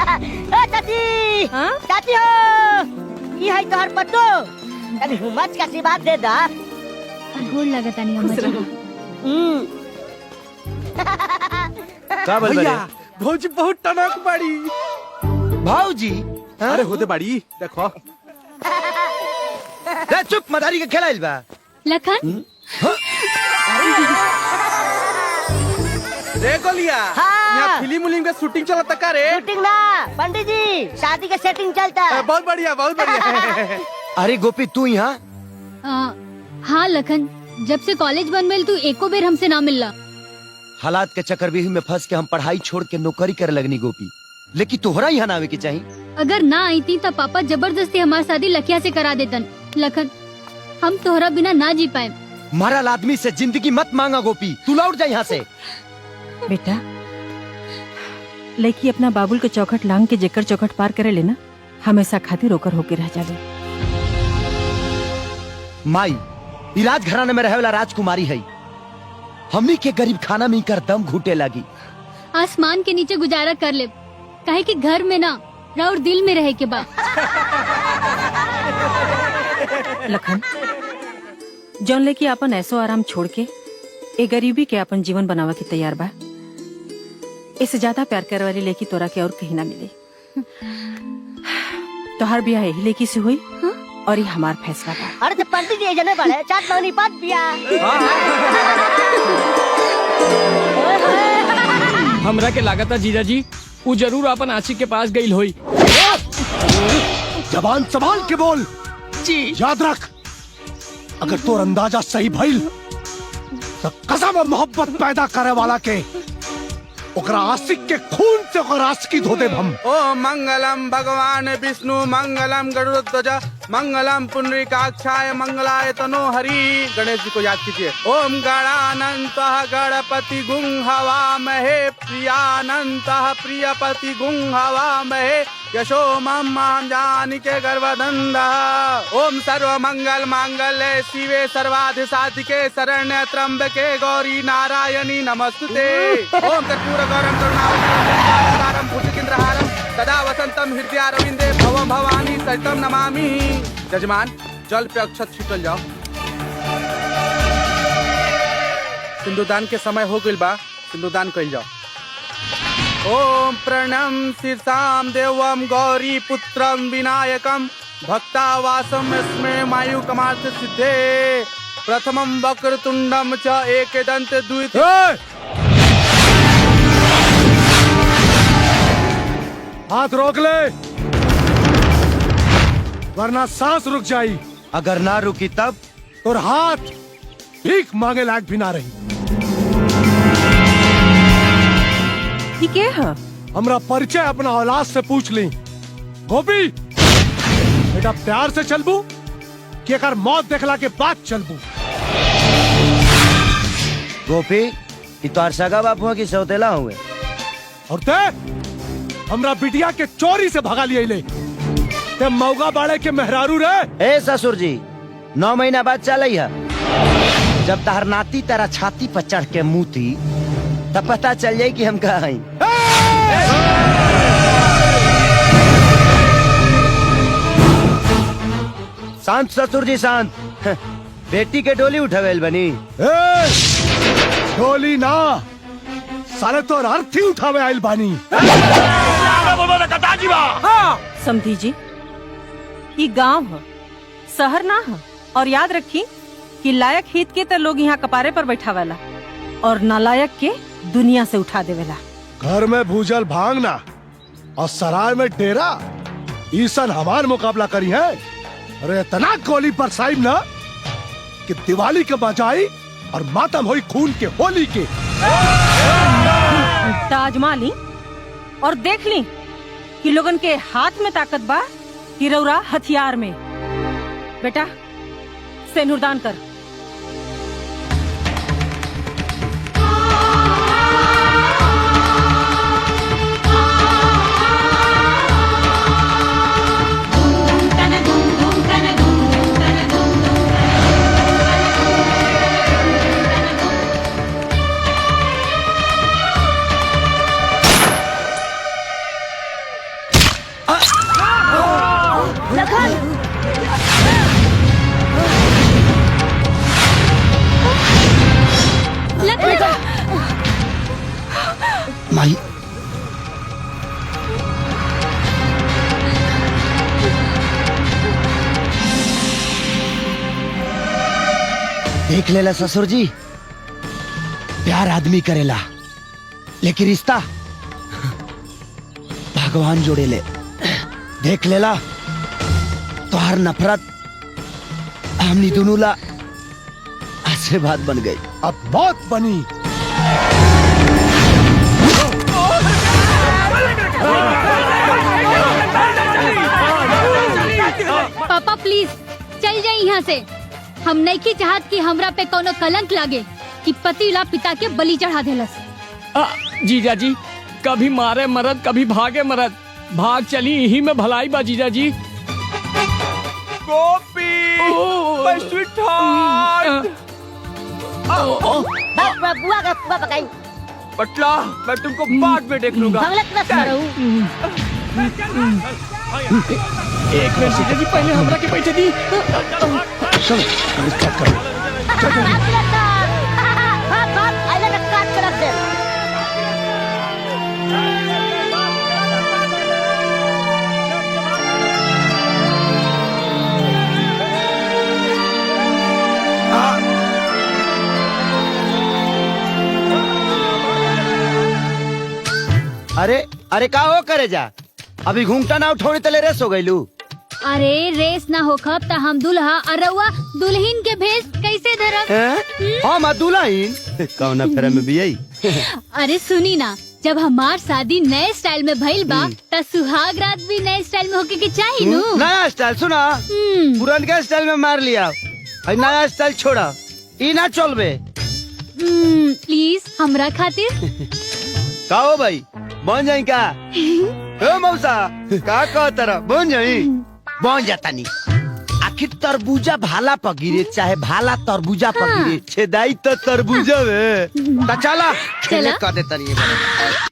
चाची चाची हो ये है तोहर पत्तो तनी हुमच का आशीर्वाद दे दा गोड़ लगता नहीं अम्मा जी। का बोल बरे भौजी बहुत टनक बाड़ी। भाऊजी अरे होते बाड़ी देखो। चुप मदारी के खेलाइल बा लखन देखो लिया यहाँ फिल्म उलिम का शूटिंग चलता का रे। शूटिंग ना पंडित जी शादी का सेटिंग चलता है। बहुत बढ़िया बहुत बढ़िया। अरे गोपी तू यहाँ हाँ लखन जब से कॉलेज बंद मिल तू एको बेर हमसे ना मिलला। हालात के चक्रव्यूह में फंस के हम पढ़ाई छोड़ के नौकरी करे लगनी गोपी, लेकिन तोहरा यहाँ ना आवे के चाहिए। अगर ना आई थी तब पापा जबरदस्ती हमारी शादी लखिया से करा देतन। लखन हम तोहरा बिना ना जी पाए। मारा आदमी से जिंदगी मत मांगा गोपी, तू लौट जा यहाँ से। बेटा लड़की अपना बाबुल के चौखट लांग के जेकर चौखट पार करे लेना हमेशा खातिर रोकर होके रह जावे। माई इलाज घराने में रहे वाला राजकुमारी है, हमनी के गरीब खाना में कर दम घुटे लगी। आसमान के नीचे गुजारा कर ले, काहे कि घर में ना राउर दिल में रहे के बा। लखन जौन लेके अपन ऐसो आराम छोड़ के ए गरीबी के अपन जीवन बनावा के तैयार बा, इससे ज्यादा प्यार करे वाली लेकी तोरा के और कहीं ना मिले। तोहर ब्याह यही लेकी से हुई और ये हमार फैसला बा। अरे तो पंडित जी जने बड़े चाट पानी पात पिया। हमरा के लागता जीजा जी वो जरूर अपन आशिक के पास गई होई। जबान संभाल के बोल जी। याद रख अगर तोर अंदाजा सही भइल तो कसम मोहब्बत पैदा करे वाला के ओकरा आशिक के खून से ओकर आशिकी धो देब हम। ओम मंगलम भगवान विष्णु मंगलम गरुड़ध्वज मंगलम पुंडरीकाक्षाय मंगलाय तनो हरि। गणेश जी को याद कीजिए। ओम गणानंतः गणपति गुंहवामहे प्रियानंतः प्रियपति गुंहवामहे यशो मम जानिके गर्भधन्दः। ओम सर्व मंगल मांगल्ये शिवे सर्वाधि साधिके शरण्य त्र्यंबके गौरी नारायणी नमस्तुते। ओम कर्पूर गौरम करुणावतारम भुजगेन्द्रहारम सदा वसंतम हृदयारविंदे भवम भवानी सहितम नमामि। जजमान जल पे अक्षत छिटल जाओ। सिंधुदान के समय हो गइल बा, सिंधुदान कइल जाओ। ओम प्रणम शीर्षाम देवम गौरी पुत्रम विनायकम भक्तावासम स्मे मायु कमार्थ सिद्धे प्रथमम वक्रतुंडम च एकदंत द्वित। हाथ रोक ले वरना सांस रुक जाई। अगर ना रुकी तब और हाथ भीख मांगे लायक भी ना रही। ये के है? हमरा परिचय अपना औलाद से पूछ ली। गोपी बेटा प्यार से चलबू कि अगर मौत देखला के बाद चलबू? गोपी ये तो सगा बापू की सौतेला हुए और ते हमरा बिटिया के चोरी से भगा लिए ले। ते मौगा बाड़े के मेहरारू रे। ए ससुर जी 9 महीना बाद चल जब तहर नाती तेरा छाती पर चढ़ के मुती तब पता चल जाये कि हम कहाँ हैं। शांत ससुर जी शांत। बेटी के डोली उठावेल बनी। डोली ना साले तो अर्थी उठावे आइल बानी। समझी जी ये गांव है शहर ना है और याद रखी कि लायक हित के तो लोग यहाँ कपारे पर बैठा वाला और नालायक के दुनिया से उठा देवेला। घर में भूजल भांगना और सराय में डेरा ईसन हमार मुकाबला करी है। अरे इतना गोली पर साइब ना कि दिवाली के बजाई और मातम हुई खून के होली के। ताजमा ली और देख ली कि लोगन के हाथ में ताकत बा कि रौरा हथियार में। बेटा सेनुरदान कर। माई देख लेला ससुर जी, प्यार आदमी करेला लेकिन रिश्ता भगवान जोड़े ले। देख लेला तोहार नफरत हमनी दोनों ला आशीर्वाद बन गई। अब मौत बनी। पापा प्लीज चल जाए यहाँ से। हम नहीं की चाहत कि हमरा पे कोनो कलंक लागे कि पति ला पिता के बलि चढ़ा देलस। जीजा जी, कभी मारे मरद कभी भागे मरद, भाग चली यही में भलाई बा जीजा जी। गोपी my sweetheart। बस बुआ का बुआ पकाई। पटला, मैं तुमको बाद में देख लूंगा। बंगलत मत करो। एक मिनट जीजा जी, पहले हमरा के पैसे दी। चलो स्टार्ट करो। भाग भाग आइला ना काट के रख दे। अरे अरे का हो करे जा, अभी घूंघटा ना उठोनी तले रेस हो गईलू। अरे रेस ना हो खब त हम दुल्हा अरवा दुल्हन के भेष कैसे धरब? हाँ माँ दुल्हन कौना फेरा में भी आई। अरे सुनी ना, जब हमार शादी नए स्टाइल में भइल बा त सुहाग रात भी नए स्टाइल में होके के चाहिए नु। नया स्टाइल सुना, पुरानका स्टाइल में मार लिया, नया स्टाइल छोड़ा, ई ना चलबे। प्लीज हमरा खातिर। का हो भाई, बन जाई का? ओ मौसा का कह तरह बन जाई? बन जाता नहीं। आखिर तरबूजा भाला पगिरे चाहे भाला तरबूजा पगिरे, छेदाई तो तरबूजा में। चला चला। कर देता नहीं।